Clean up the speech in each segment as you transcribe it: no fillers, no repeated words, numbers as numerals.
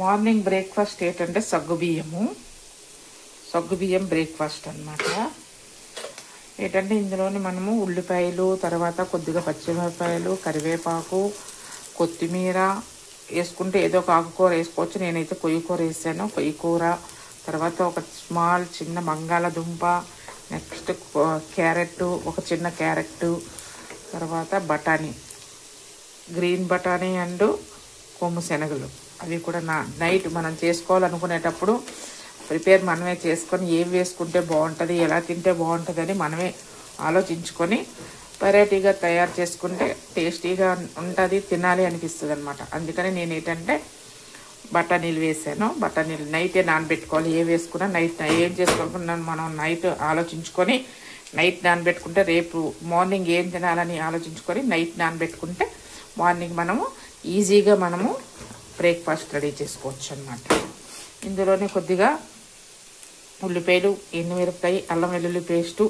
Morning breakfast ఏంటంటే సగ్గుబియ్యం breakfast అన్నమాట. ఏంటంటే ఇందులోని మనము ఉల్లిపాయలు, తర్వాత కొద్దిగా పచ్చిమిరపకాయలు, కరివేపాకు, కొత్తిమీర వేసుకుంటే ఏదో ఒక ఆకుకూర వేసుకోవచ్చు. నేనైతే కొయ్యి కూర వేసాను. కొయ్యి కూర, తర్వాత ఒక చిన్న బంగాళదుంప, నెక్స్ట్ క్యారెట్, ఒక చిన్న క్యారెట్, తర్వాత బఠానీ, గ్రీన్ బఠానీ అండ్ కొమ్ము శనగలు. అవి కూడా నైట్ మనం చేసుకోవాలనుకునేటప్పుడు ప్రిపేర్ మనమే చేసుకొని ఏం వేసుకుంటే బాగుంటుంది, ఎలా తింటే బాగుంటుంది అని మనమే ఆలోచించుకొని వెరైటీగా తయారు చేసుకుంటే టేస్టీగా ఉంటుంది, తినాలి అనిపిస్తుంది అనమాట. అందుకని నేను ఏంటంటే బఠానీలు వేసాను. బఠానీలు నైటే నానబెట్టుకోవాలి. ఏ వేసుకున్నా నైట్ ఏం చేసుకోవాలనుకున్నాను మనం నైట్ ఆలోచించుకొని నైట్ నానబెట్టుకుంటే రేపు మార్నింగ్ ఏం తినాలని ఆలోచించుకొని నైట్ నానబెట్టుకుంటే మార్నింగ్ మనము ఈజీగా బ్రేక్ఫాస్ట్ రెడీ చేసుకోవచ్చు అన్నమాట. ఇందులోనే కొద్దిగా ఉల్లిపాయలు, ఎండుమిరపకాయ, అల్లం వెల్లుల్లి పేస్టు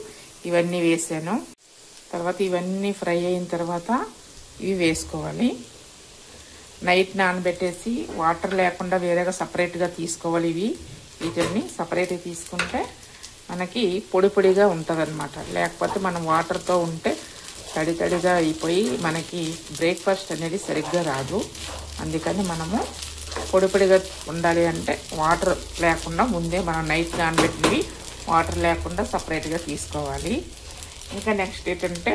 ఇవన్నీ వేసాను. తర్వాత ఇవన్నీ ఫ్రై అయిన తర్వాత ఇవి వేసుకోవాలి. నైట్ నానబెట్టేసి వాటర్ లేకుండా వేరేగా సపరేట్గా తీసుకోవాలి. వీటిని సపరేట్గా తీసుకుంటే మనకి పొడి పొడిగా ఉంటుంది అనమాట. లేకపోతే మనం వాటర్తో ఉంటే తడిగా అయిపోయి మనకి బ్రేక్ఫాస్ట్ అనేది సరిగ్గా రాదు. అందుకని మనము పొడి పొడిగా ఉండాలి అంటే వాటర్ లేకుండా ముందే మనం నైట్ నానబెట్టినవి వాటర్ లేకుండా సపరేట్గా తీసుకోవాలి. ఇంకా నెక్స్ట్ ఏంటంటే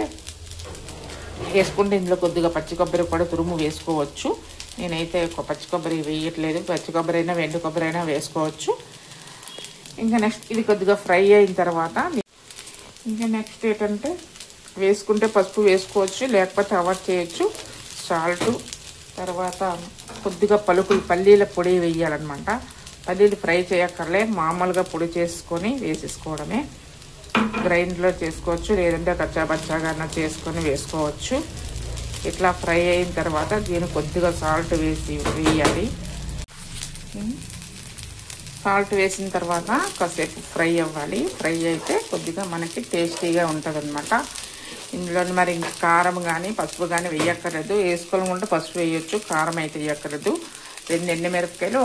వేసుకుంటే ఇందులో కొద్దిగా పచ్చి కొబ్బరి కూడా తురుము వేసుకోవచ్చు. నేనైతే పచ్చి కొబ్బరి వేయట్లేదు. పచ్చి కొబ్బరి అయినా ఎండు కొబ్బరి అయినా వేసుకోవచ్చు. ఇంకా నెక్స్ట్ ఇది కొద్దిగా ఫ్రై అయిన తర్వాత ఇంకా నెక్స్ట్ ఏంటంటే వేసుకుంటే పసుపు వేసుకోవచ్చు, లేకపోతే అవాయిడ్ చేయొచ్చు. సాల్టు, తర్వాత కొద్దిగా పల్లీల పొడి వేయాలన్నమాట. పల్లీలు ఫ్రై చేయక్కర్లే, మామూలుగా పొడి చేసుకొని వేసేసుకోవడమే. గ్రైండ్లో చేసుకోవచ్చు, లేదంటే కచ్చాబచ్చాగా చేసుకొని వేసుకోవచ్చు. ఇట్లా ఫ్రై అయిన తర్వాత దీన్ని కొద్దిగా సాల్ట్ వేయాలి. సాల్ట్ వేసిన తర్వాత కాసేపు ఫ్రై అవ్వాలి. ఫ్రై అయితే కొద్దిగా మనకి టేస్టీగా ఉంటుంది అనమాట. ఇందులో మరి కారం కానీ పసుపు కానీ వేయక్కర్లేదు. వేసుకోవాలనుకుంటే పసుపు వేయొచ్చు, కారం అయితే వేయక్కర్లేదు. 2 ఎండుమిరపకాయలు,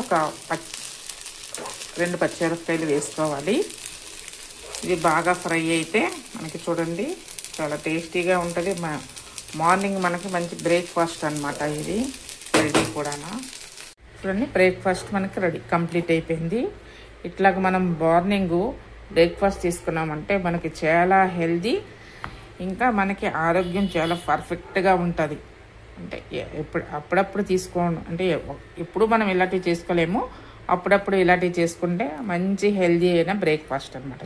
2 పచ్చిమిరపకాయలు వేసుకోవాలి. ఇది బాగా ఫ్రై అయితే మనకి చూడండి చాలా టేస్టీగా ఉంటుంది. మార్నింగ్ మనకి మంచి బ్రేక్ఫాస్ట్ అనమాట. ఇది రెడీ కూడా. చూడండి బ్రేక్ఫాస్ట్ మనకి రెడీ కంప్లీట్ అయిపోయింది. ఇట్లాగ మనం మార్నింగ్ బ్రేక్ఫాస్ట్ తీసుకున్నామంటే మనకి చాలా హెల్దీ, ఇంకా మనకి ఆరోగ్యం చాలా పర్ఫెక్ట్గా ఉంటుంది. అంటే అప్పుడప్పుడు తీసుకోండి, అంటే ఇప్పుడు మనం ఇలాంటివి చేసుకోలేము, అప్పుడప్పుడు ఇలాంటివి చేసుకుంటే మంచి హెల్దీ అయిన బ్రేక్ఫాస్ట్ అనమాట.